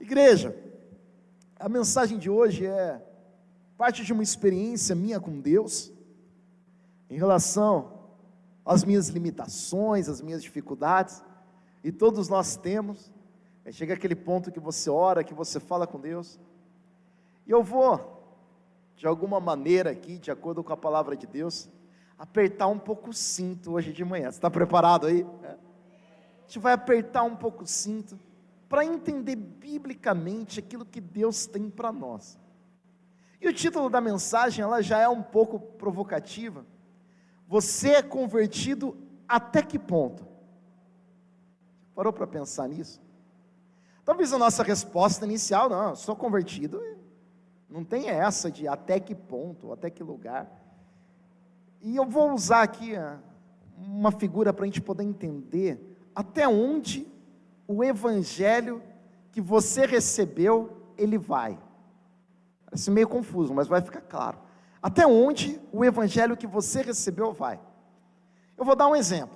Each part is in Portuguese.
Igreja, a mensagem de hoje é parte de uma experiência minha com Deus, em relação às minhas limitações, às minhas dificuldades, e todos nós temos. Chega aquele ponto que você ora, que você fala com Deus, e eu vou, de alguma maneira aqui, de acordo com a palavra de Deus, apertar um pouco o cinto hoje de manhã. Você está preparado aí? A gente vai apertar um pouco o cinto, para entender biblicamente aquilo que Deus tem para nós. E o título da mensagem, ela já é um pouco provocativa. Você é convertido até que ponto? Parou para pensar nisso? Talvez a nossa resposta inicial, não, eu sou convertido, não tem essa de até que ponto, até que lugar. E eu vou usar aqui uma figura para a gente poder entender até onde o evangelho que você recebeu, ele vai. Parece meio confuso, mas vai ficar claro. Até onde o evangelho que você recebeu vai. Eu vou dar um exemplo.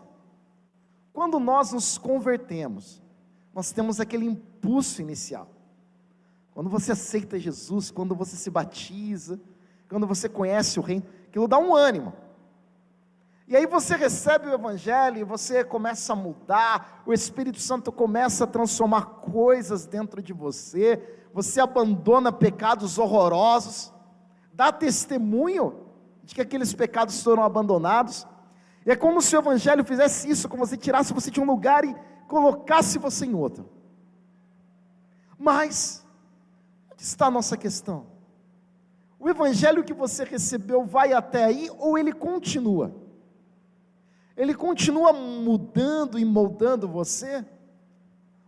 Quando nós nos convertemos, nós temos aquele impulso inicial. Quando você aceita Jesus, quando você se batiza, quando você conhece o reino, aquilo dá um ânimo. E aí você recebe o evangelho e você começa a mudar, o Espírito Santo começa a transformar coisas dentro de você, você abandona pecados horrorosos, dá testemunho de que aqueles pecados foram abandonados. E é como se o evangelho fizesse isso, como se tirasse você de um lugar e colocasse você em outro. Mas, onde está a nossa questão? O evangelho que você recebeu vai até aí ou ele continua? Ele continua mudando e moldando você?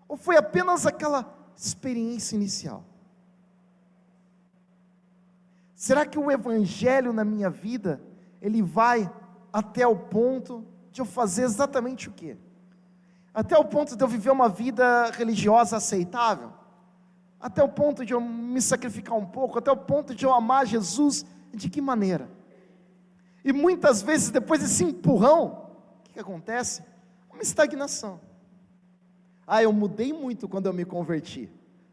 Ou foi apenas aquela experiência inicial? Será que o evangelho na minha vida, ele vai até o ponto de eu fazer exatamente o quê? Até o ponto de eu viver uma vida religiosa aceitável? Até o ponto de eu me sacrificar um pouco? Até o ponto de eu amar Jesus? De que maneira? E muitas vezes depois desse empurrão, o que acontece? Uma estagnação. Eu mudei muito quando eu me converti.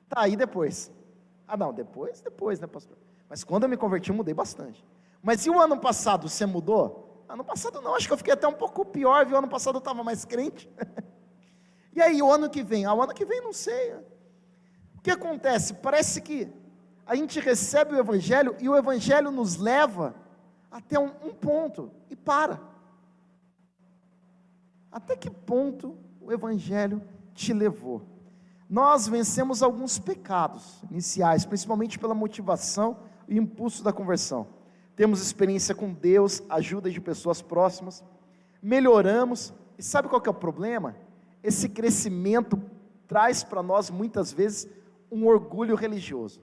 Tá, aí depois? Não, depois, né, pastor? Mas quando eu me converti eu mudei bastante. Mas e o ano passado, você mudou? Ano passado não, acho que eu fiquei até um pouco pior, viu? Ano passado eu estava mais crente. E aí, o ano que vem? O ano que vem não sei. O que acontece? Parece que a gente recebe o evangelho e o evangelho nos leva até um ponto e para. Até que ponto o evangelho te levou? Nós vencemos alguns pecados iniciais, principalmente pela motivação e impulso da conversão. Temos experiência com Deus, ajuda de pessoas próximas, melhoramos, e sabe qual que é o problema? Esse crescimento traz para nós muitas vezes um orgulho religioso.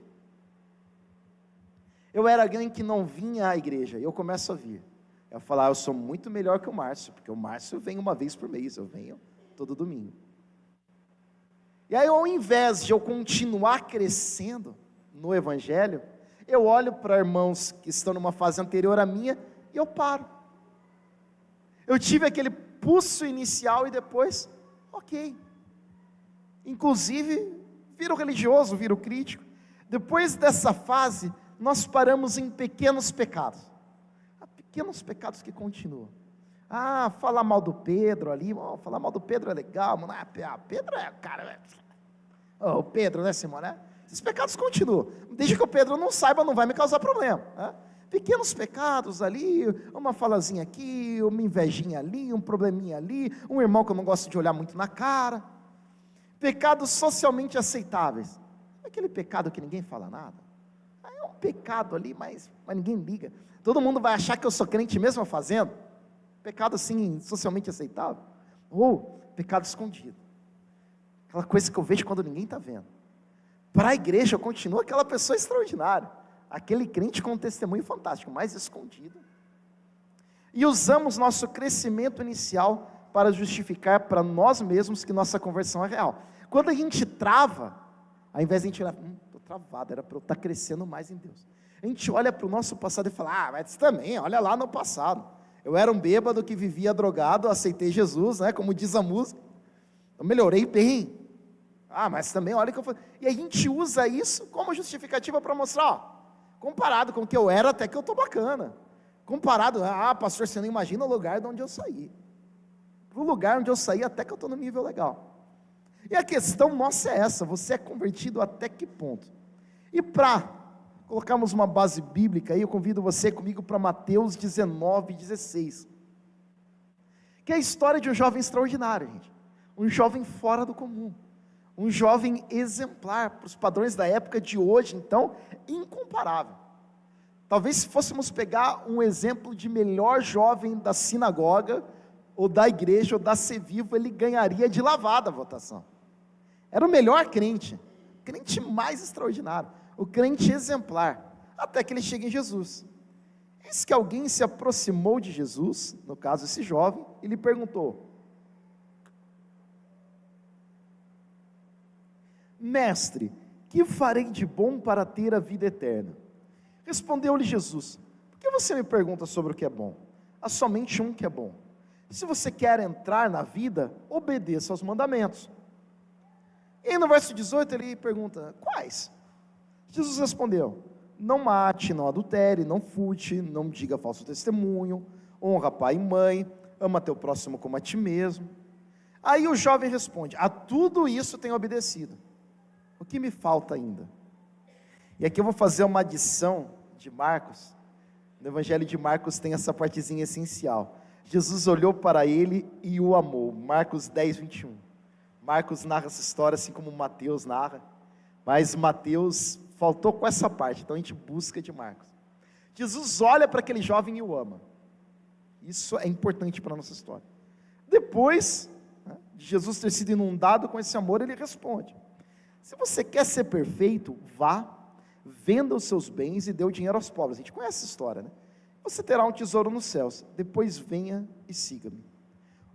Eu era alguém que não vinha à igreja, e eu começo a vir. Eu falo, eu sou muito melhor que o Márcio, porque o Márcio vem uma vez por mês, eu venho todo domingo. E aí, ao invés de eu continuar crescendo no evangelho, eu olho para irmãos que estão numa fase anterior à minha, e eu paro. Eu tive aquele pulso inicial e depois, ok. Inclusive, viro religioso, viro crítico. Depois dessa fase, nós paramos em pequenos pecados. Pequenos pecados que continuam. Falar mal do Pedro ali, falar mal do Pedro é legal, mano. Pedro é, cara, o Pedro, né, Simão, né? Esses pecados continuam. Desde que o Pedro não saiba, não vai me causar problema, né? Pequenos pecados ali, uma falazinha aqui, uma invejinha ali, um probleminha ali, um irmão que eu não gosto de olhar muito na cara. Pecados socialmente aceitáveis. Aquele pecado que ninguém fala nada. É um pecado ali, mas ninguém liga. Todo mundo vai achar que eu sou crente mesmo fazendo. Pecado assim, socialmente aceitável. Ou pecado escondido. Aquela coisa que eu vejo quando ninguém está vendo. Para a igreja eu continuo aquela pessoa extraordinária. Aquele crente com um testemunho fantástico, mas escondido. E usamos nosso crescimento inicial para justificar para nós mesmos que nossa conversão é real. Quando a gente trava, ao invés de a gente olhar, estou travado, era para eu estar crescendo mais em Deus. A gente olha para o nosso passado e fala, mas também, olha lá no passado. Eu era um bêbado que vivia drogado, aceitei Jesus, né, como diz a música. Eu melhorei bem. Mas também olha que eu falei. E a gente usa isso como justificativa para mostrar, comparado com o que eu era, até que eu estou bacana. Comparado, pastor, você não imagina o lugar de onde eu saí. O lugar onde eu saí, até que eu estou no nível legal. E a questão nossa é essa: você é convertido até que ponto? E para colocarmos uma base bíblica aí, eu convido você comigo para Mateus 19:16, que é a história de um jovem extraordinário, gente. Um jovem fora do comum, um jovem exemplar, para os padrões da época de hoje, então, incomparável. Talvez se fôssemos pegar um exemplo de melhor jovem da sinagoga, ou da igreja, ou da Cevivo, ele ganharia de lavada a votação. Era o melhor crente mais extraordinário, o crente exemplar, até que ele chega em Jesus. Eis que alguém se aproximou de Jesus, no caso esse jovem, e lhe perguntou: Mestre, que farei de bom para ter a vida eterna? Respondeu-lhe Jesus: por que você me pergunta sobre o que é bom? Há somente um que é bom. Se você quer entrar na vida, obedeça aos mandamentos. E aí no verso 18 ele pergunta: quais? Jesus respondeu: não mate, não adultere, não furte, não diga falso testemunho, honra pai e mãe, ama teu próximo como a ti mesmo. Aí o jovem responde: a tudo isso tenho obedecido, o que me falta ainda? E aqui eu vou fazer uma adição de Marcos. No Evangelho de Marcos tem essa partezinha essencial. Jesus olhou para ele e o amou. Marcos 10:21. Marcos narra essa história assim como Mateus narra, mas Mateus faltou com essa parte, então a gente busca de Marcos. Jesus olha para aquele jovem e o ama. Isso é importante para a nossa história. Depois de Jesus ter sido inundado com esse amor, ele responde: se você quer ser perfeito, vá, venda os seus bens e dê o dinheiro aos pobres. A gente conhece essa história, né? Você terá um tesouro nos céus, depois venha e siga-me.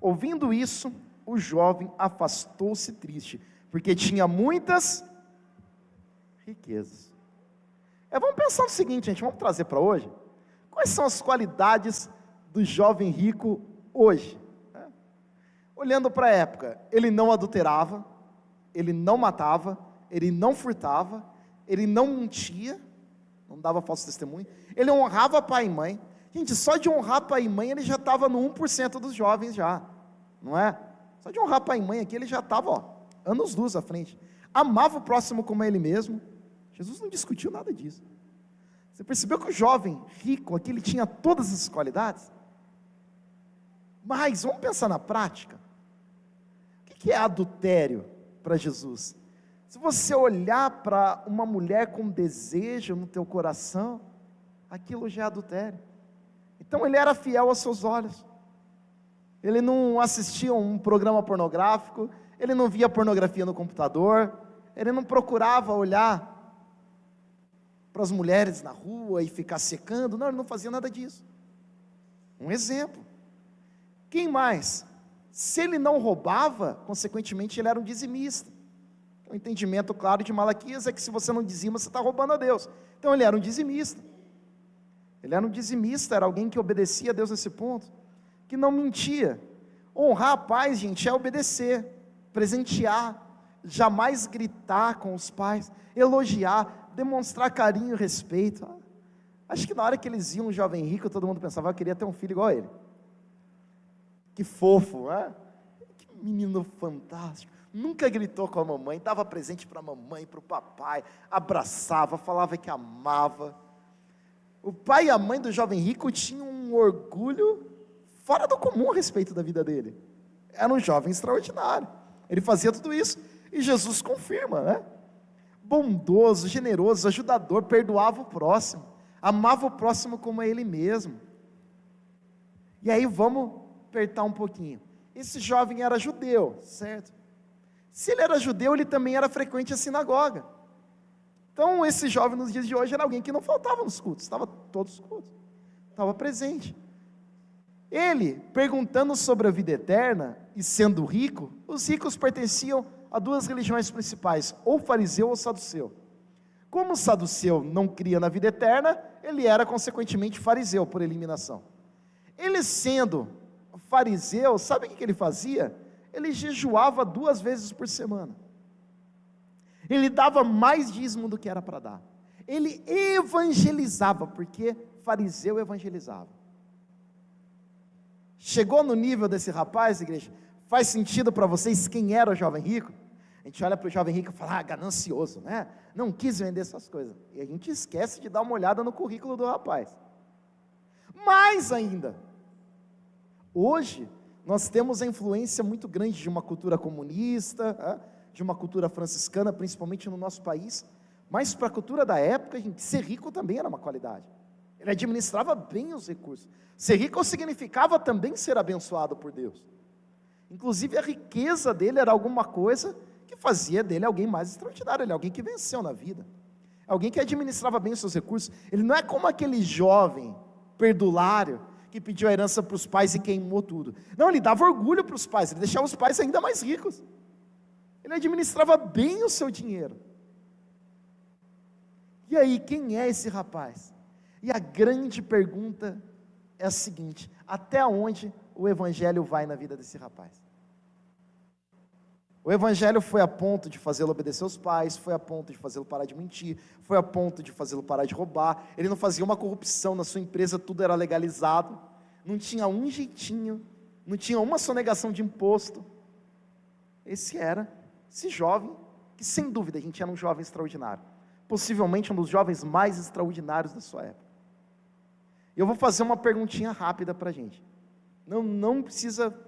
Ouvindo isso, o jovem afastou-se triste, porque tinha muitas riquezas. Vamos pensar no seguinte, gente, vamos trazer para hoje. Quais são as qualidades do jovem rico hoje? Olhando para a época, ele não adulterava, ele não matava, ele não furtava, ele não mentia, não dava falso testemunho, ele honrava pai e mãe. Gente, só de honrar pai e mãe, ele já estava no 1% dos jovens já, não é? Só de honrar pai e mãe aqui, ele já estava, anos-luz à frente. Amava o próximo como ele mesmo. Jesus não discutiu nada disso. Você percebeu que o jovem rico aqui, ele tinha todas essas qualidades? Mas, vamos pensar na prática. O que é adultério para Jesus? Se você olhar para uma mulher com desejo no teu coração, aquilo já é adultério. Então ele era fiel aos seus olhos. Ele não assistia um programa pornográfico, ele não via pornografia no computador, ele não procurava olhar para as mulheres na rua e ficar secando, não, ele não fazia nada disso. Um exemplo. Quem mais? Se ele não roubava, consequentemente ele era um dizimista. O entendimento claro de Malaquias é que se você não dizima, você está roubando a Deus. Então ele era um dizimista. Ele era um dizimista, era alguém que obedecia a Deus nesse ponto, que não mentia. Honrar a pais, gente, é obedecer, presentear, jamais gritar com os pais, elogiar, demonstrar carinho e respeito. Acho que na hora que eles viam um jovem rico, todo mundo pensava: eu queria ter um filho igual a ele. Que fofo, né? Que menino fantástico. Nunca gritou com a mamãe, dava presente para a mamãe, para o papai, abraçava, falava que amava. O pai e a mãe do jovem rico tinham um orgulho fora do comum a respeito da vida dele. Era um jovem extraordinário. Ele fazia tudo isso e Jesus confirma, né? Bondoso, generoso, ajudador, perdoava o próximo, amava o próximo como a ele mesmo. E aí vamos apertar um pouquinho. Esse jovem era judeu, certo? Se ele era judeu, ele também era frequente à sinagoga. Então esse jovem nos dias de hoje era alguém que não faltava nos cultos, estava todos os cultos, estava presente. Ele, perguntando sobre a vida eterna e sendo rico, os ricos pertenciam a duas religiões principais, ou fariseu ou saduceu. Como o saduceu não cria na vida eterna, ele era consequentemente fariseu por eliminação. Ele sendo fariseu, sabe o que ele fazia? Ele jejuava 2 vezes por semana. Ele dava mais dízimo do que era para dar. Ele evangelizava, porque fariseu evangelizava. Chegou no nível desse rapaz, igreja? Faz sentido para vocês quem era o jovem rico? A gente olha para o jovem rico e fala, ganancioso, né? Não quis vender essas coisas. E a gente esquece de dar uma olhada no currículo do rapaz. Mais ainda, hoje, nós temos a influência muito grande de uma cultura comunista, de uma cultura franciscana, principalmente no nosso país, mas para a cultura da época, gente, ser rico também era uma qualidade. Ele administrava bem os recursos. Ser rico significava também ser abençoado por Deus. Inclusive a riqueza dele era alguma coisa que fazia dele alguém mais extraordinário, ele é alguém que venceu na vida, alguém que administrava bem os seus recursos. Ele não é como aquele jovem perdulário que pediu a herança para os pais e queimou tudo. Não, ele dava orgulho para os pais, ele deixava os pais ainda mais ricos. Ele administrava bem o seu dinheiro. E aí, quem é esse rapaz? E a grande pergunta é a seguinte: até onde o evangelho vai na vida desse rapaz? O evangelho foi a ponto de fazê-lo obedecer aos pais, foi a ponto de fazê-lo parar de mentir, foi a ponto de fazê-lo parar de roubar. Ele não fazia uma corrupção na sua empresa, tudo era legalizado, não tinha um jeitinho, não tinha uma sonegação de imposto. Esse jovem, que sem dúvida a gente era um jovem extraordinário, possivelmente um dos jovens mais extraordinários da sua época. E eu vou fazer uma perguntinha rápida para a gente, não precisa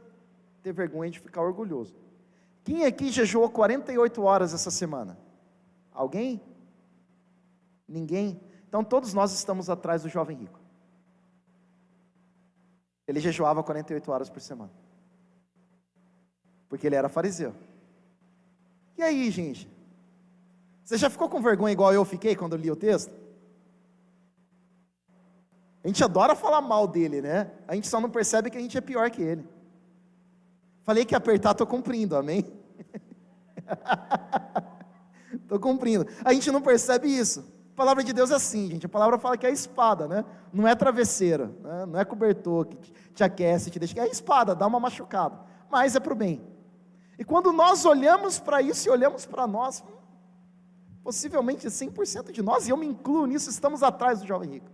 ter vergonha de ficar orgulhoso. Quem aqui jejuou 48 horas essa semana? Alguém? Ninguém? Então todos nós estamos atrás do jovem rico. Ele jejuava 48 horas por semana, porque ele era fariseu. E aí, gente? Você já ficou com vergonha igual eu fiquei quando eu li o texto? A gente adora falar mal dele, né? A gente só não percebe que a gente é pior que ele. Falei que ia apertar, estou cumprindo, amém? Estou cumprindo. A gente não percebe isso. A palavra de Deus é assim, gente. A palavra fala que é espada, né? Não é travesseira, né? Não é cobertor que te aquece, te deixa. É espada, dá uma machucada, mas é para o bem. E quando nós olhamos para isso e olhamos para nós, possivelmente 100% de nós, e eu me incluo nisso, estamos atrás do jovem rico.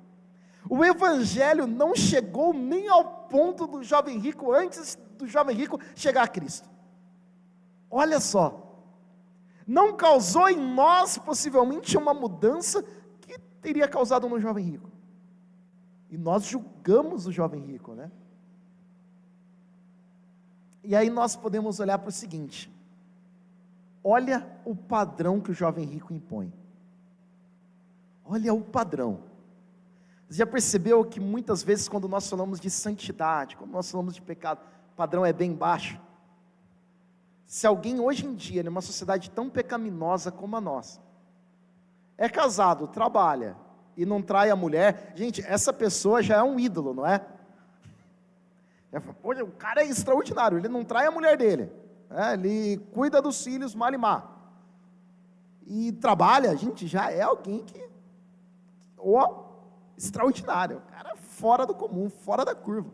O evangelho não chegou nem ao ponto do jovem rico, antes do jovem rico chegar a Cristo. Olha só, não causou em nós possivelmente uma mudança que teria causado no jovem rico. E nós julgamos o jovem rico, né? E aí nós podemos olhar para o seguinte: olha o padrão que o jovem rico impõe. Olha o padrão. Você já percebeu que muitas vezes quando nós falamos de santidade, quando nós falamos de pecado, o padrão é bem baixo? Se alguém hoje em dia, numa sociedade tão pecaminosa como a nossa, é casado, trabalha e não trai a mulher, gente, essa pessoa já é um ídolo, não é? O cara é extraordinário, ele não trai a mulher dele, né? Ele cuida dos filhos malimar, e trabalha, gente, já é alguém que, extraordinário, o cara fora do comum, fora da curva.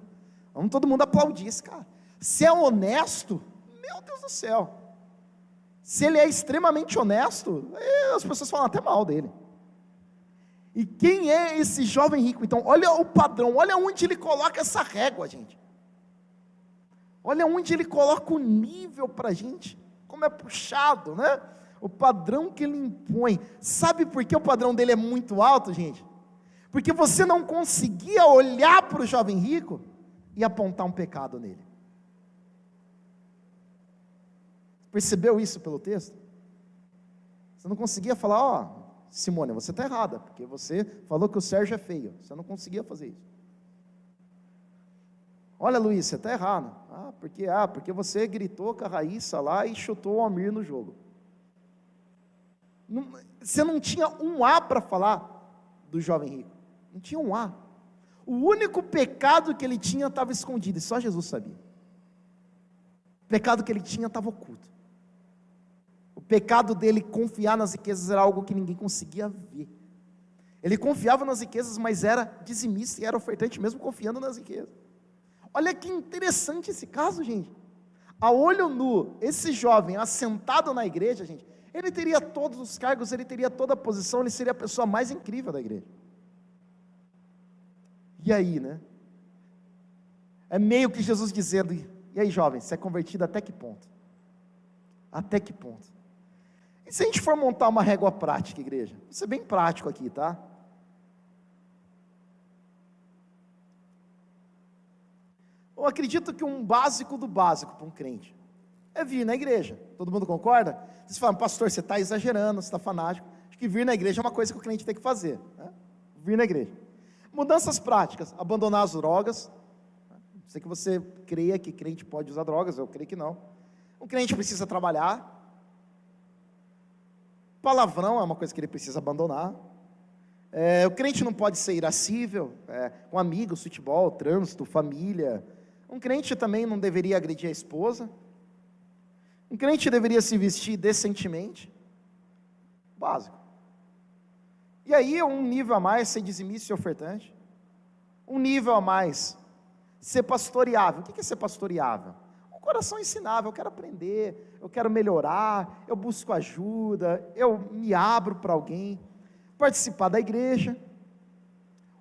Vamos todo mundo aplaudir esse cara. Se é honesto, meu Deus do céu, se ele é extremamente honesto, as pessoas falam até mal dele. E quem é esse jovem rico? Então, olha o padrão, olha onde ele coloca essa régua, gente. Olha onde ele coloca o nível para a gente, como é puxado, né? O padrão que ele impõe. Sabe por que o padrão dele é muito alto, gente? Porque você não conseguia olhar para o jovem rico e apontar um pecado nele. Percebeu isso pelo texto? Você não conseguia falar, Simone, você está errada, porque você falou que o Sérgio é feio. Você não conseguia fazer isso. Olha, Luiz, você está errado. Porque você gritou com a Raíssa lá e chutou o Almir no jogo. Você não tinha um A para falar do jovem rico. Não tinha um A. O único pecado que ele tinha estava escondido, e só Jesus sabia. O pecado que ele tinha estava oculto. O pecado dele confiar nas riquezas era algo que ninguém conseguia ver. Ele confiava nas riquezas, mas era dizimista e era ofertante mesmo confiando nas riquezas. Olha que interessante esse caso, gente. A olho nu, esse jovem assentado na igreja, gente, Ele teria todos os cargos, ele teria toda a posição, ele seria a pessoa mais incrível da igreja. E aí, né? É meio que Jesus dizendo: e aí, jovem, você é convertido até que ponto? Até que ponto? E se a gente for montar uma régua prática, igreja? Vou ser bem prático aqui, tá? Eu acredito que um básico do básico para um crente é vir na igreja. Todo mundo concorda? Vocês falam: pastor, você está exagerando, você está fanático. Acho que vir na igreja é uma coisa que o crente tem que fazer, né? Vir na igreja. Mudanças práticas: abandonar as drogas. Sei que você creia que crente pode usar drogas, eu creio que não. O crente precisa trabalhar. Palavrão é uma coisa que ele precisa abandonar. O crente não pode ser irascível, com amigos, futebol, trânsito, família. Um crente também não deveria agredir a esposa. Um crente deveria se vestir decentemente. Básico. E aí, um nível a mais, ser dizimista e ofertante. Um nível a mais, ser pastoreável. O que é ser pastoreável? Um coração ensinável. Eu quero aprender, eu quero melhorar, eu busco ajuda, eu me abro para alguém. Participar da igreja,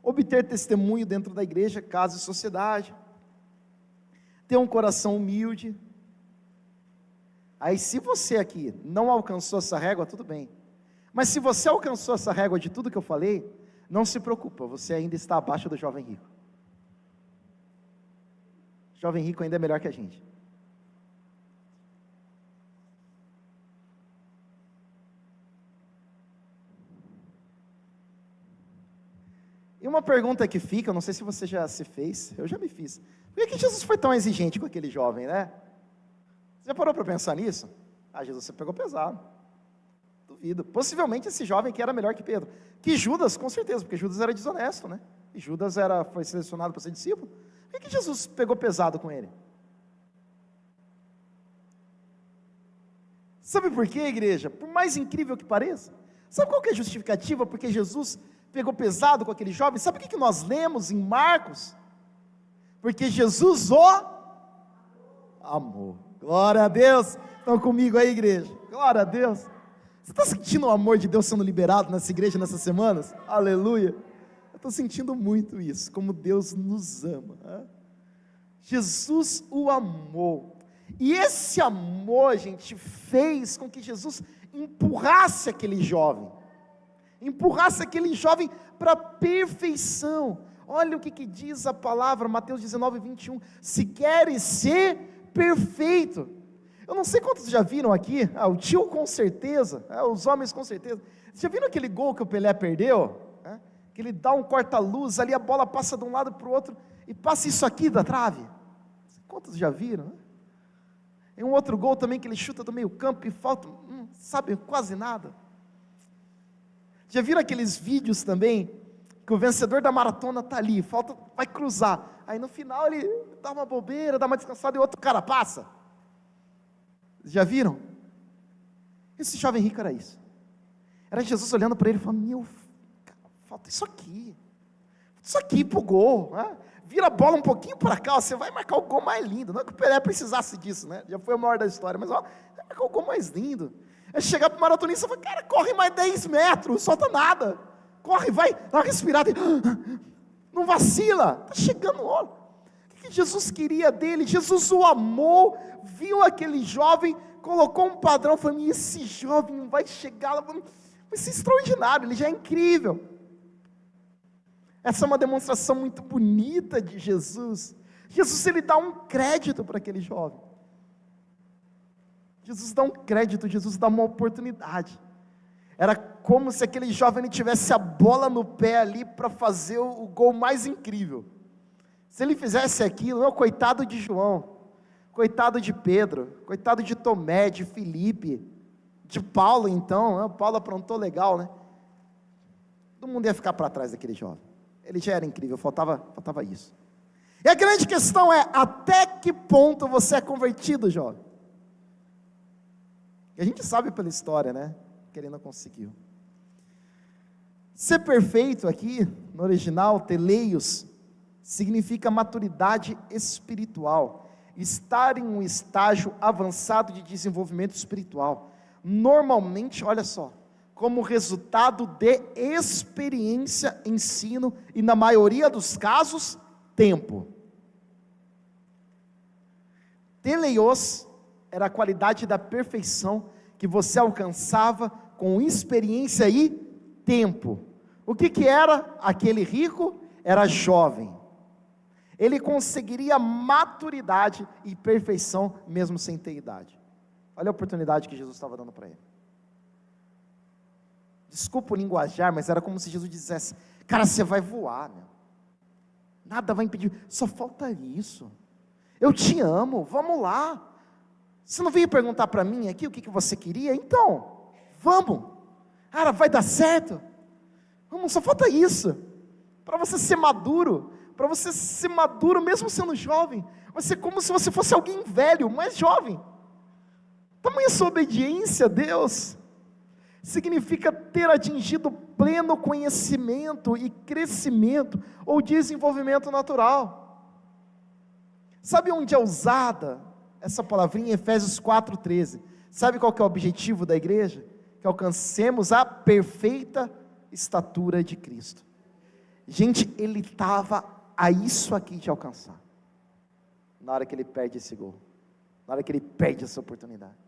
obter testemunho dentro da igreja, casa e sociedade, ter um coração humilde. Aí, se você aqui não alcançou essa régua, tudo bem. Mas se você alcançou essa régua de tudo que eu falei, não se preocupa, você ainda está abaixo do jovem rico. O jovem rico ainda é melhor que a gente. E uma pergunta que fica, eu não sei se você já se fez, eu já me fiz. Por que Jesus foi tão exigente com aquele jovem, né? Você já parou para pensar nisso? Jesus, você pegou pesado. Duvido. Possivelmente esse jovem que era melhor que Pedro. Que Judas, com certeza, porque Judas era desonesto, né? E Judas foi selecionado para ser discípulo. Por que Jesus pegou pesado com ele? Sabe por quê, igreja? Por mais incrível que pareça. Sabe qual que é a justificativa? Porque Jesus pegou pesado com aquele jovem. Sabe o que nós lemos em Marcos? Porque Jesus o amou. Glória a Deus. Estão comigo aí, igreja? Glória a Deus. Você está sentindo o amor de Deus sendo liberado nessa igreja nessas semanas? Aleluia. Eu estou sentindo muito isso, como Deus nos ama. Jesus o amou. E esse amor, gente, fez com que Jesus empurrasse aquele jovem. Empurrasse aquele jovem para a perfeição. Olha o que diz a palavra, Mateus 19, 21. Se queres ser perfeito. Eu não sei quantos já viram aqui, o tio com certeza, os homens com certeza. Já viram aquele gol que o Pelé perdeu? Que ele dá um corta-luz, ali a bola passa de um lado para o outro, e passa isso aqui da trave. Quantos já viram? Tem um outro gol também que ele chuta do meio campo e falta, sabe, quase nada. Já viram aqueles vídeos também, que o vencedor da maratona está ali, vai cruzar, aí no final ele dá uma bobeira, dá uma descansada e outro cara passa. Já viram? Esse jovem rico era isso. Era Jesus olhando para ele e falando: falta isso aqui pro gol, né? Vira a bola um pouquinho para cá, você vai marcar o gol mais lindo. Não é que o Pelé precisasse disso, né? Já foi o maior da história, mas vai marcar o gol mais lindo. É chegar para o maratonista e falar: cara, corre mais 10 metros, solta nada. Corre, vai, dá uma respirada, não vacila, está chegando o hora. O que Jesus queria dele? Jesus o amou, viu aquele jovem, colocou um padrão, falou: esse jovem vai chegar, vai ser extraordinário, ele já é incrível. Essa é uma demonstração muito bonita de Jesus. Jesus, ele dá um crédito para aquele jovem. Jesus dá um crédito, Jesus dá uma oportunidade. Era como se aquele jovem tivesse a bola no pé ali para fazer o gol mais incrível. Se ele fizesse aquilo, coitado de João, coitado de Pedro, coitado de Tomé, de Filipe, de Paulo então, Paulo aprontou legal, né? Todo mundo ia ficar para trás daquele jovem. Ele já era incrível, faltava isso. E a grande questão é: até que ponto você é convertido, jovem? E a gente sabe pela história, né? Que ele não conseguiu. Ser perfeito aqui, no original, teleios, significa maturidade espiritual, estar em um estágio avançado de desenvolvimento espiritual. normalmente, olha só, como resultado de experiência, ensino e, na maioria dos casos, tempo. Teleios era a qualidade da perfeição que você alcançava com experiência e tempo. O que era aquele rico? Era jovem. Ele conseguiria maturidade e perfeição mesmo sem ter idade. Olha a oportunidade que Jesus estava dando para ele. Desculpa o linguajar, mas era como se Jesus dissesse: cara, você vai voar, meu. Nada vai impedir, só falta isso. Eu te amo, vamos lá. Você não veio perguntar para mim aqui o que você queria? Então, vamos. Cara, vai dar certo. Vamos, só falta isso. Para você ser maduro, mesmo sendo jovem, vai ser como se você fosse alguém velho, mas jovem. Tamanha sua obediência a Deus significa ter atingido pleno conhecimento e crescimento ou desenvolvimento natural. Sabe onde é usada essa palavrinha? Em Efésios 4:13. Sabe qual que é o objetivo da igreja? Que alcancemos a perfeita estatura de Cristo. Gente, ele estava a isso aqui de alcançar, na hora que ele perde esse gol, na hora que ele perde essa oportunidade.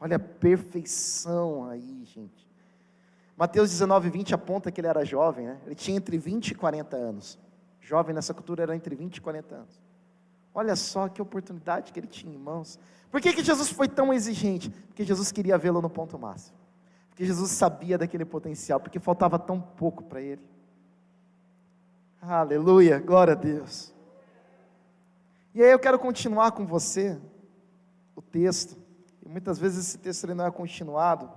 Olha a perfeição aí, gente. Mateus 19:20 aponta que ele era jovem, né? Ele tinha entre 20 e 40 anos. Jovem nessa cultura era entre 20 e 40 anos. Olha só que oportunidade que ele tinha em mãos. Por que Jesus foi tão exigente? Porque Jesus queria vê-lo no ponto máximo. Porque Jesus sabia daquele potencial, porque faltava tão pouco para ele. Aleluia, glória a Deus. E aí eu quero continuar com você o texto. E muitas vezes esse texto ele não é continuado.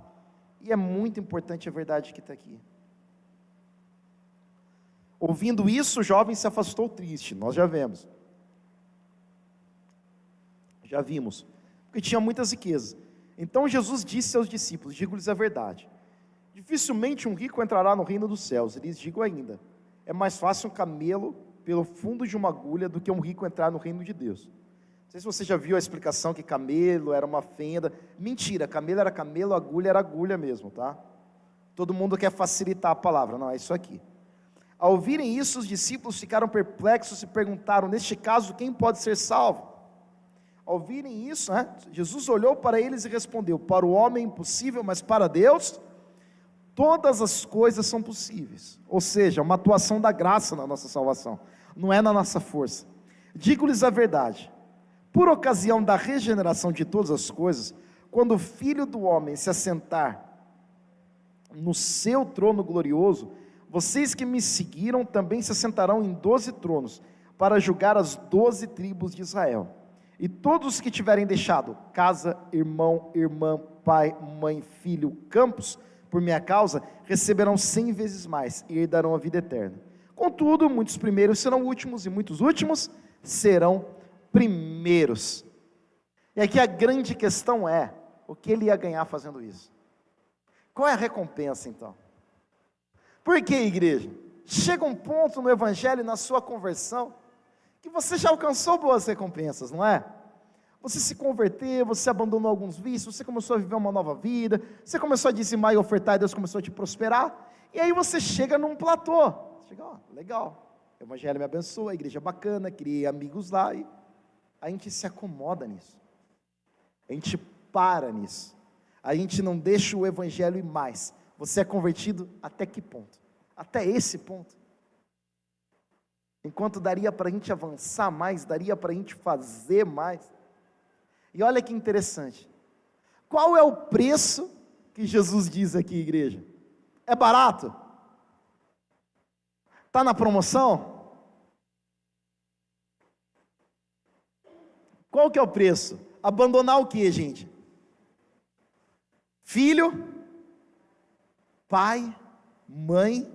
E é muito importante a verdade que está aqui. Ouvindo isso, o jovem se afastou triste. Nós já vimos. Porque tinha muitas riquezas. Então Jesus disse aos discípulos: digo-lhes a verdade. Dificilmente um rico entrará no reino dos céus. E lhes digo ainda: é mais fácil um camelo pelo fundo de uma agulha do que um rico entrar no reino de Deus. Não sei se você já viu a explicação que camelo era uma fenda. Mentira, camelo era camelo, agulha era agulha mesmo, tá? Todo mundo quer facilitar a palavra, não, é isso aqui. Ao ouvirem isso, os discípulos ficaram perplexos e perguntaram: neste caso, quem pode ser salvo? Ao ouvirem isso, Jesus olhou para eles e respondeu: para o homem é impossível, mas para Deus todas as coisas são possíveis. Ou seja, uma atuação da graça na nossa salvação, não é na nossa força. Digo-lhes a verdade: por ocasião da regeneração de todas as coisas, quando o Filho do Homem se assentar no seu trono glorioso, vocês que me seguiram também se assentarão em 12 tronos, para julgar as 12 tribos de Israel. E todos os que tiverem deixado casa, irmão, irmã, pai, mãe, filho, campos, por minha causa, receberão 100 vezes mais e herdarão a vida eterna. Contudo, muitos primeiros serão últimos, e muitos últimos serão primeiros. E aqui a grande questão é: o que ele ia ganhar fazendo isso? Qual é a recompensa então? Por que, igreja? Chega um ponto no evangelho, na sua conversão, que você já alcançou boas recompensas, não é? Você se converteu, você abandonou alguns vícios, você começou a viver uma nova vida, você começou a dizimar e ofertar, e Deus começou a te prosperar, e aí você chega num platô. Chega, legal, o evangelho me abençoa, a igreja é bacana, criei amigos lá, e a gente se acomoda nisso, a gente para nisso, a gente não deixa o evangelho ir mais. Você é convertido até que ponto? Até esse ponto. Enquanto daria para a gente avançar mais, daria para a gente fazer mais. E olha que interessante, qual é o preço que Jesus diz aqui, igreja? É barato? Está na promoção? Qual que é o preço? Abandonar o que, gente? Filho, pai, mãe,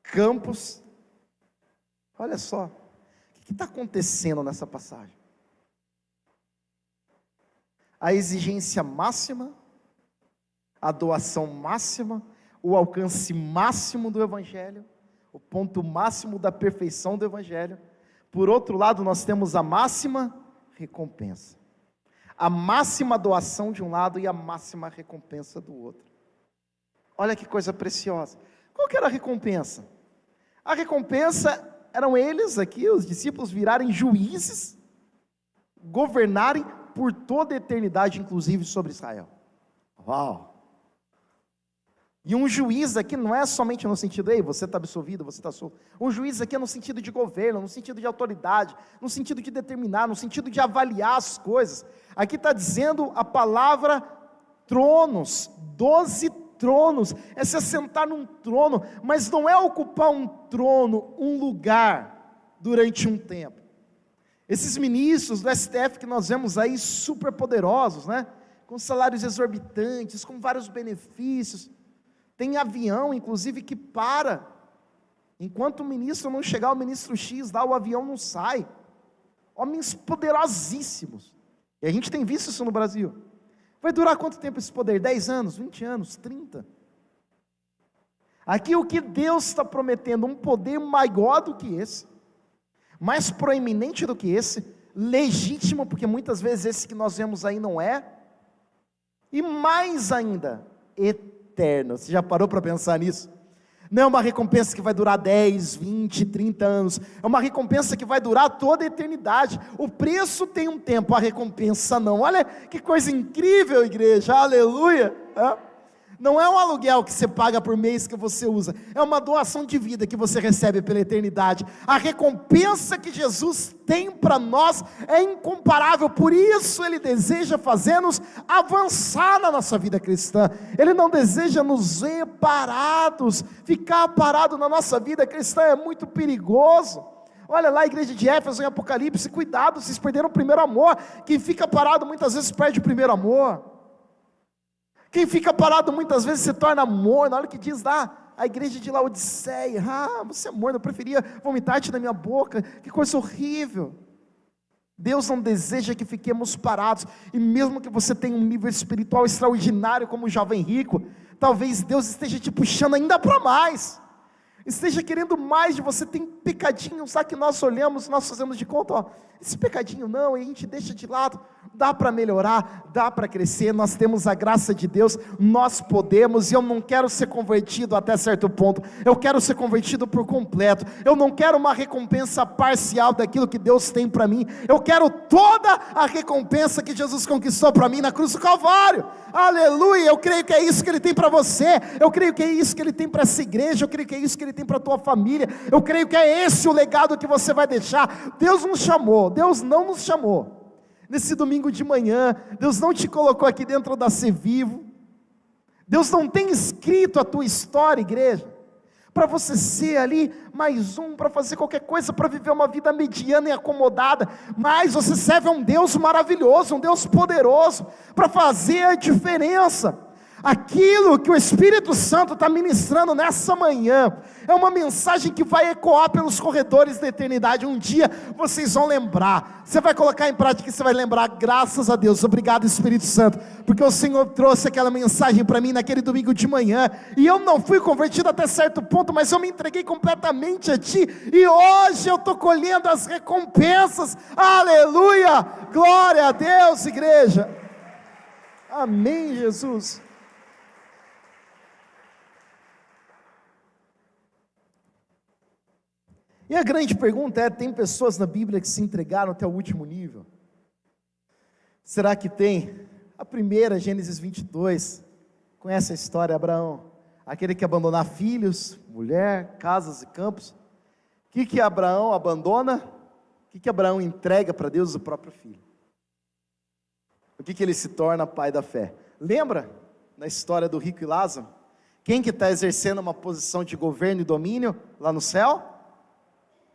campos. Olha só, o que está acontecendo nessa passagem? A exigência máxima, a doação máxima, o alcance máximo do evangelho, o ponto máximo da perfeição do evangelho. Por outro lado, nós temos a máxima recompensa. a máxima doação de um lado e a máxima recompensa do outro. Olha que coisa preciosa. Qual que era a recompensa? A recompensa eram eles aqui, os discípulos, virarem juízes, governarem por toda a eternidade, inclusive sobre Israel. Uau! E um juiz aqui não é somente no sentido, ei, você está absolvido, você está solto. Um juiz aqui é no sentido de governo, no sentido de autoridade, no sentido de determinar, no sentido de avaliar as coisas. Aqui está dizendo a palavra tronos, 12 tronos, é se assentar num trono, mas não é ocupar um trono, um lugar, durante um tempo. Esses ministros do STF que nós vemos aí, super poderosos, né? Com salários exorbitantes, com vários benefícios, tem avião, inclusive, que para, enquanto o ministro não chegar, o ministro X lá, o avião não sai. Homens poderosíssimos, e a gente tem visto isso no Brasil. Vai durar quanto tempo esse poder? 10 anos, 20 anos, 30? Aqui o que Deus está prometendo, um poder maior do que esse, mais proeminente do que esse, legítimo, porque muitas vezes esse que nós vemos aí não é, e mais ainda, eterno. Você já parou para pensar nisso? Não é uma recompensa que vai durar 10, 20, 30 anos, é uma recompensa que vai durar toda a eternidade. O preço tem um tempo, a recompensa não. Olha que coisa incrível, igreja, aleluia. Não é um aluguel que você paga por mês que você usa, é uma doação de vida que você recebe pela eternidade. A recompensa que Jesus tem para nós é incomparável, por isso Ele deseja fazer-nos avançar na nossa vida cristã. Ele não deseja nos ver parados. Ficar parado na nossa vida cristã é muito perigoso. Olha lá a igreja de Éfeso em Apocalipse, cuidado, vocês perderam o primeiro amor. Quem fica parado muitas vezes perde o primeiro amor. Quem fica parado muitas vezes se torna morno. Olha o que diz lá a igreja de Laodiceia: você é morno, eu preferia vomitar-te na minha boca. Que coisa horrível. Deus não deseja que fiquemos parados, e mesmo que você tenha um nível espiritual extraordinário como o jovem rico, talvez Deus esteja te puxando ainda para mais, esteja querendo mais de você. Tem pecadinhos lá que nós olhamos, nós fazemos de conta, esse pecadinho não, e a gente deixa de lado. Dá para melhorar, dá para crescer, nós temos a graça de Deus, nós podemos. E eu não quero ser convertido até certo ponto, eu quero ser convertido por completo. Eu não quero uma recompensa parcial daquilo que Deus tem para mim, eu quero toda a recompensa que Jesus conquistou para mim na cruz do Calvário. Aleluia. Eu creio que é isso que Ele tem para você, eu creio que é isso que Ele tem para essa igreja, eu creio que é isso que Ele tem para a tua família, eu creio que é esse o legado que você vai deixar. Deus nos chamou, Deus não nos chamou nesse domingo de manhã, Deus não te colocou aqui dentro da Ser Vivo, Deus não tem escrito a tua história, igreja, para você ser ali mais um, para fazer qualquer coisa, para viver uma vida mediana e acomodada. Mas você serve a um Deus maravilhoso, um Deus poderoso, para fazer a diferença. Aquilo que o Espírito Santo está ministrando nessa manhã é uma mensagem que vai ecoar pelos corredores da eternidade. Um dia vocês vão lembrar, você vai colocar em prática e você vai lembrar: graças a Deus, obrigado Espírito Santo, porque o Senhor trouxe aquela mensagem para mim naquele domingo de manhã, e eu não fui convertido até certo ponto, mas eu me entreguei completamente a Ti, e hoje eu estou colhendo as recompensas. Aleluia, glória a Deus, igreja, amém, Jesus. E a grande pergunta é: tem pessoas na Bíblia que se entregaram até o último nível? Será que tem? A primeira, Gênesis 22, conhece a história? Abraão, aquele que abandonar filhos, mulher, casas e campos. O que Abraão abandona? O que Abraão entrega para Deus? O próprio filho. O que ele se torna? Pai da fé. Lembra na história do rico e Lázaro? Quem que está exercendo uma posição de governo e domínio lá no céu?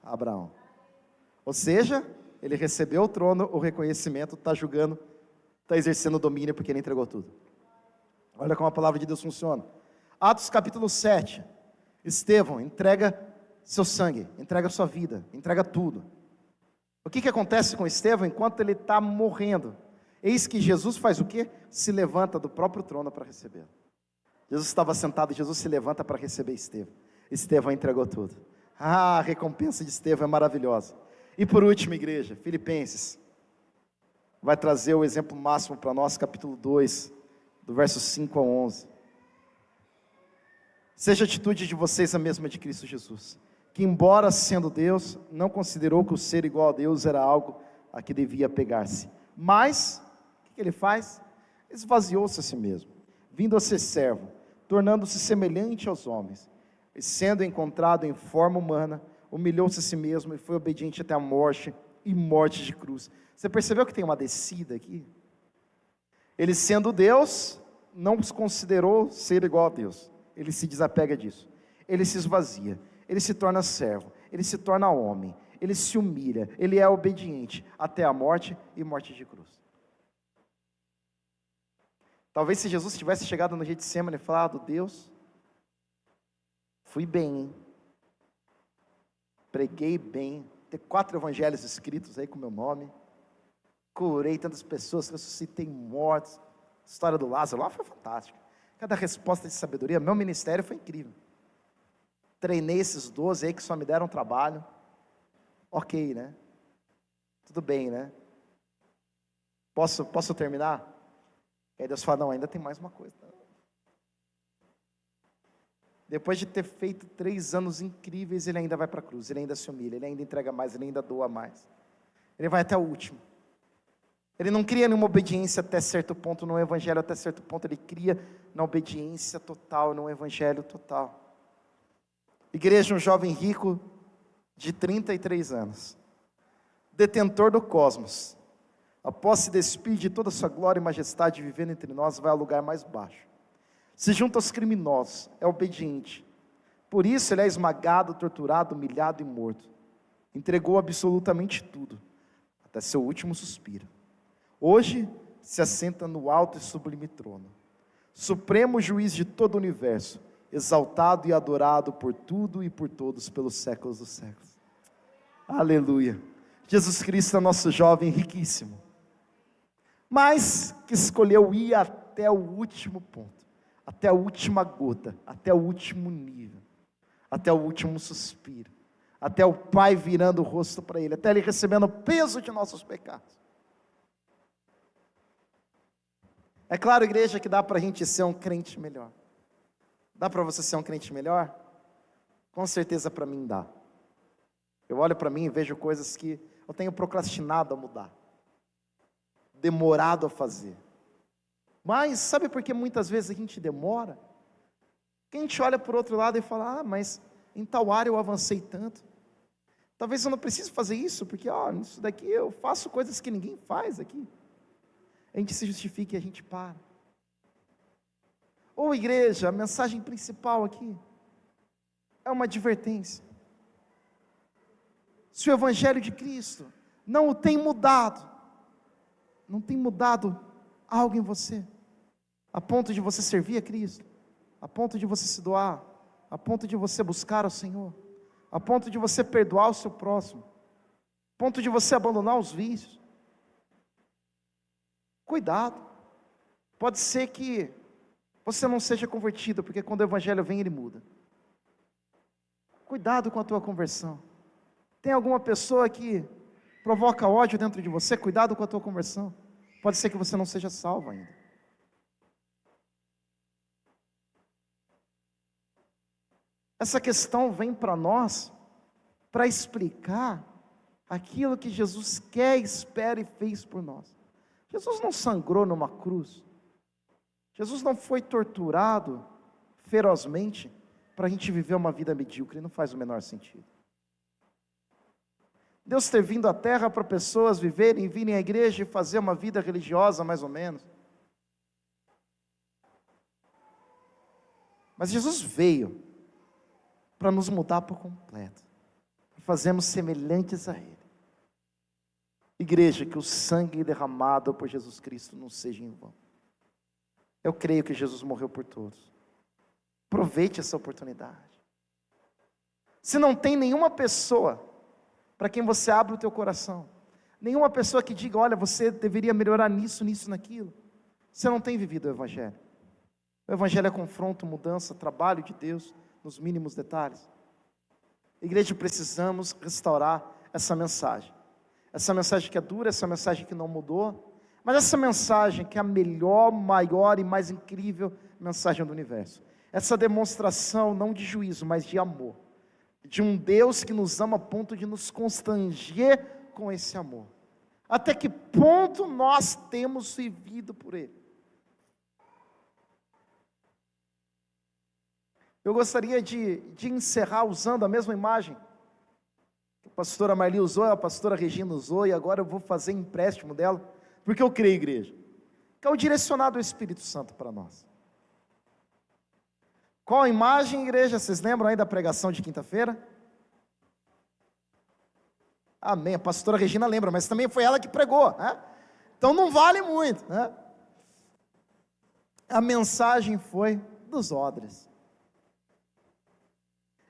Abraão. Ou seja, ele recebeu o trono, o reconhecimento, está julgando, está exercendo o domínio, porque ele entregou tudo. Olha como a palavra de Deus funciona. Atos capítulo 7, Estevão entrega seu sangue, entrega sua vida, entrega tudo. O que acontece com Estevão enquanto ele está morrendo? Eis que Jesus faz o quê? Se levanta do próprio trono para recebê-lo. Jesus estava sentado e Jesus se levanta para receber Estevão. Estevão entregou tudo. A recompensa de Estevão é maravilhosa. E por último, igreja, Filipenses. vai trazer o exemplo máximo para nós, capítulo 2, do verso 5 ao 11. Seja a atitude de vocês a mesma de Cristo Jesus, que embora sendo Deus, não considerou que o ser igual a Deus era algo a que devia apegar-se. Mas, o que ele faz? Esvaziou-se a si mesmo, vindo a ser servo, tornando-se semelhante aos homens, e sendo encontrado em forma humana, humilhou-se a si mesmo e foi obediente até a morte, e morte de cruz. Você percebeu que tem uma descida aqui? Ele sendo Deus, não se considerou ser igual a Deus, ele se desapega disso, ele se esvazia, ele se torna servo, ele se torna homem, ele se humilha, ele é obediente até a morte e morte de cruz. Talvez se Jesus tivesse chegado no Getsemane e falado: Deus, fui bem, hein? Preguei bem, tem 4 evangelhos escritos aí com meu nome, curei tantas pessoas, ressuscitei mortos, a história do Lázaro lá foi fantástica, cada resposta de sabedoria, meu ministério foi incrível, treinei esses 12 aí que só me deram trabalho, ok, né? Tudo bem, né? Posso terminar? E aí Deus fala: não, ainda tem mais uma coisa. Depois de ter feito 3 anos incríveis, ele ainda vai para a cruz, ele ainda se humilha, ele ainda entrega mais, ele ainda doa mais. Ele vai até o último. Ele não cria nenhuma obediência até certo ponto, no evangelho até certo ponto, ele cria na obediência total, no evangelho total. Igreja, um jovem rico de 33 anos, detentor do cosmos, após se despir de toda a sua glória e majestade, vivendo entre nós, vai ao lugar mais baixo. Se junta aos criminosos, é obediente. Por isso ele é esmagado, torturado, humilhado e morto. Entregou absolutamente tudo, até seu último suspiro. Hoje se assenta no alto e sublime trono, supremo juiz de todo o universo, exaltado e adorado por tudo e por todos pelos séculos dos séculos. Aleluia. Jesus Cristo é nosso jovem riquíssimo, mas que escolheu ir até o último ponto, até a última gota, até o último nível, até o último suspiro, até o Pai virando o rosto para Ele, até Ele recebendo o peso de nossos pecados. É claro, igreja, que dá para a gente ser um crente melhor. Dá para você ser um crente melhor? Com certeza para mim dá. Eu olho para mim e vejo coisas que eu tenho procrastinado a mudar, demorado a fazer. Mas sabe por que muitas vezes a gente demora? Porque a gente olha por outro lado e fala: ah, mas em tal área eu avancei tanto, talvez eu não precise fazer isso, porque isso daqui eu faço coisas que ninguém faz aqui. A gente se justifica e a gente para. Ou igreja, a mensagem principal aqui é uma advertência. Se o evangelho de Cristo não o tem mudado, não tem mudado algo em você, a ponto de você servir a Cristo, a ponto de você se doar, a ponto de você buscar o Senhor, a ponto de você perdoar o seu próximo, a ponto de você abandonar os vícios, cuidado, pode ser que você não seja convertido, porque quando o evangelho vem ele muda. Cuidado com a tua conversão. Tem alguma pessoa que provoca ódio dentro de você? Cuidado com a tua conversão, pode ser que você não seja salvo ainda. Essa questão vem para nós para explicar aquilo que Jesus quer, espera e fez por nós. Jesus não sangrou numa cruz, Jesus não foi torturado ferozmente para a gente viver uma vida medíocre, não faz o menor sentido. Deus ter vindo à terra para pessoas viverem, virem à igreja e fazer uma vida religiosa mais ou menos. Mas Jesus veio para nos mudar por completo, para fazermos semelhantes a Ele. Igreja, que o sangue derramado por Jesus Cristo não seja em vão. Eu creio que Jesus morreu por todos. Aproveite essa oportunidade. Se não tem nenhuma pessoa para quem você abre o teu coração, nenhuma pessoa que diga: olha, você deveria melhorar nisso, nisso, naquilo, você não tem vivido o Evangelho. O Evangelho é confronto, mudança, trabalho de Deus nos mínimos detalhes. Igreja, precisamos restaurar essa mensagem que é dura, essa mensagem que não mudou, Mas essa mensagem que é a melhor, maior e mais incrível mensagem do universo. Essa demonstração não de juízo, mas de amor. De um Deus que nos ama a ponto de nos constranger com esse amor. Até que ponto nós temos vivido por Ele? Eu gostaria de encerrar usando a mesma imagem que a pastora Marli usou, a pastora Regina usou, e agora eu vou fazer empréstimo dela, porque eu creio, igreja, que é o direcionado do Espírito Santo para nós. Qual a imagem, igreja? Vocês lembram aí da pregação de quinta-feira? Amém, a pastora Regina lembra, mas também foi ela que pregou, né? Então não vale muito, né? A mensagem foi dos odres.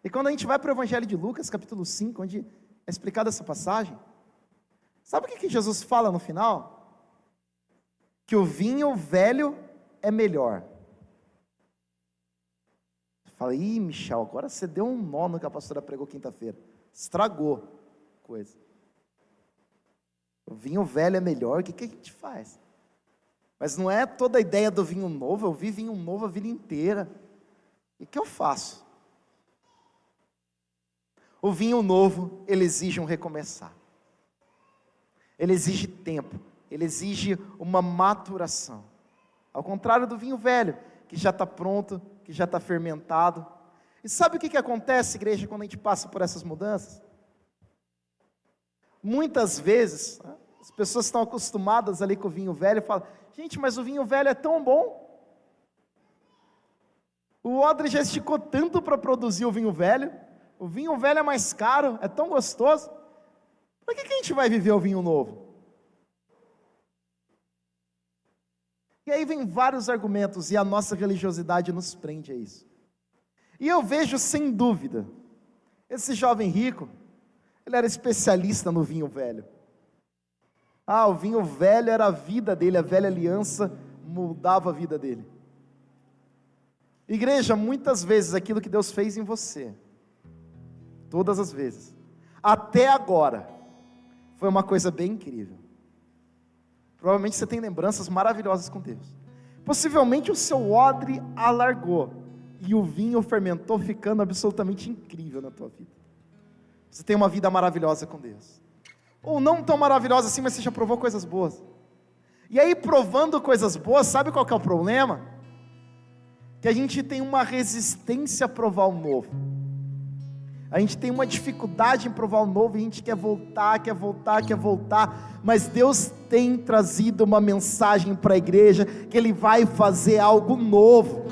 E quando a gente vai para o Evangelho de Lucas, capítulo 5, onde é explicada essa passagem, sabe o que Jesus fala no final? Que o vinho velho é melhor. Fala, ih, Michel, agora você deu um nó no que a pastora pregou quinta-feira. Estragou a coisa. O vinho velho é melhor, o que a gente faz? Mas não é toda a ideia do vinho novo, eu vi vinho novo a vida inteira. E o que eu faço? O vinho novo, ele exige um recomeçar. Ele exige tempo, ele exige uma maturação. Ao contrário do vinho velho, que já está pronto, que já está fermentado. E sabe o que acontece, igreja, quando a gente passa por essas mudanças? Muitas vezes, as pessoas estão acostumadas ali com o vinho velho e falam, gente, mas o vinho velho é tão bom. O odre já esticou tanto para produzir o vinho velho é mais caro, é tão gostoso. Para que a gente vai viver o vinho novo? E aí vem vários argumentos, e a nossa religiosidade nos prende a isso. E eu vejo sem dúvida, esse jovem rico, ele era especialista no vinho velho. O vinho velho era a vida dele, a velha aliança moldava a vida dele. Igreja, muitas vezes aquilo que Deus fez em você, todas as vezes, até agora, foi uma coisa bem incrível. Provavelmente você tem lembranças maravilhosas com Deus. Possivelmente o seu odre alargou, e o vinho fermentou, ficando absolutamente incrível na tua vida. Você tem uma vida maravilhosa com Deus. Ou não tão maravilhosa assim, mas você já provou coisas boas. E aí, provando coisas boas, sabe qual que é o problema? Que a gente tem uma resistência a provar o novo. A gente tem uma dificuldade em provar o novo, e a gente quer voltar, mas Deus tem trazido uma mensagem para a igreja, que Ele vai fazer algo novo.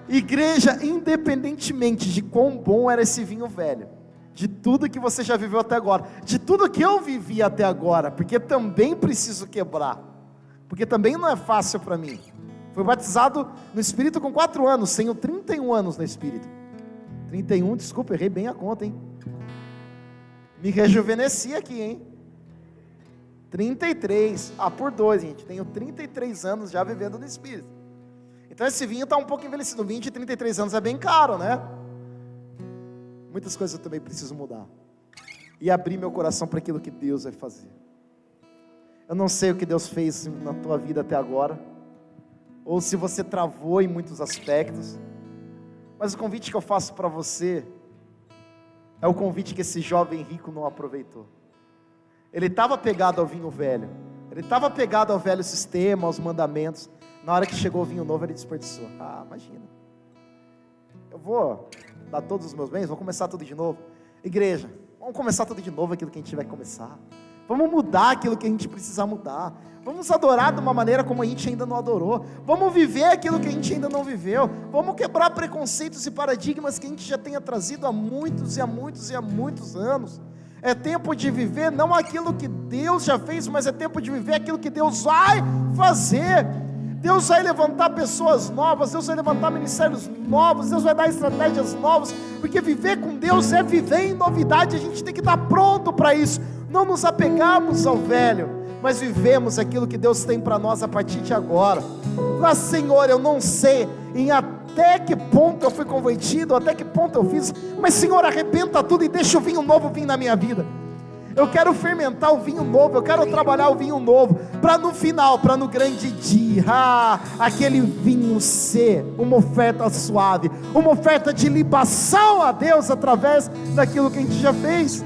Igreja, independentemente de quão bom era esse vinho velho, de tudo que você já viveu até agora, de tudo que eu vivi até agora, porque também preciso quebrar, porque também não é fácil para mim. Fui batizado no Espírito com 4 anos, tenho 31 anos no Espírito. 31, desculpa, errei bem a conta, hein? Me rejuvenesci aqui, hein? 33, por 2, gente, tenho 33 anos já vivendo no Espírito. Então esse vinho está um pouco envelhecido, 20 e 33 anos é bem caro, né? Muitas coisas eu também preciso mudar, e abrir meu coração para aquilo que Deus vai fazer. Eu não sei o que Deus fez na tua vida até agora, ou se você travou em muitos aspectos, mas o convite que eu faço para você é o convite que esse jovem rico não aproveitou. Ele estava pegado ao vinho velho, ele estava pegado ao velho sistema, aos mandamentos. Na hora que chegou o vinho novo, ele desperdiçou. Imagina, eu vou dar todos os meus bens, vou começar tudo de novo. Igreja, vamos começar tudo de novo, aquilo que a gente vai começar. Vamos mudar aquilo que a gente precisa mudar. Vamos adorar de uma maneira como a gente ainda não adorou. Vamos viver aquilo que a gente ainda não viveu. Vamos quebrar preconceitos e paradigmas que a gente já tenha trazido há muitos e há muitos e há muitos anos. É tempo de viver não aquilo que Deus já fez, mas é tempo de viver aquilo que Deus vai fazer. Deus vai levantar pessoas novas, Deus vai levantar ministérios novos, Deus vai dar estratégias novas, porque viver com Deus é viver em novidade. A gente tem que estar pronto para isso. Não nos apegamos ao velho, mas vivemos aquilo que Deus tem para nós a partir de agora. Mas Senhor, eu não sei em até que ponto eu fui convertido, até que ponto eu fiz, mas Senhor, arrebenta tudo e deixa o vinho novo vir na minha vida. Eu quero fermentar o vinho novo, eu quero trabalhar o vinho novo, para no final, para no grande dia, aquele vinho ser uma oferta suave, uma oferta de libação a Deus, através daquilo que a gente já fez.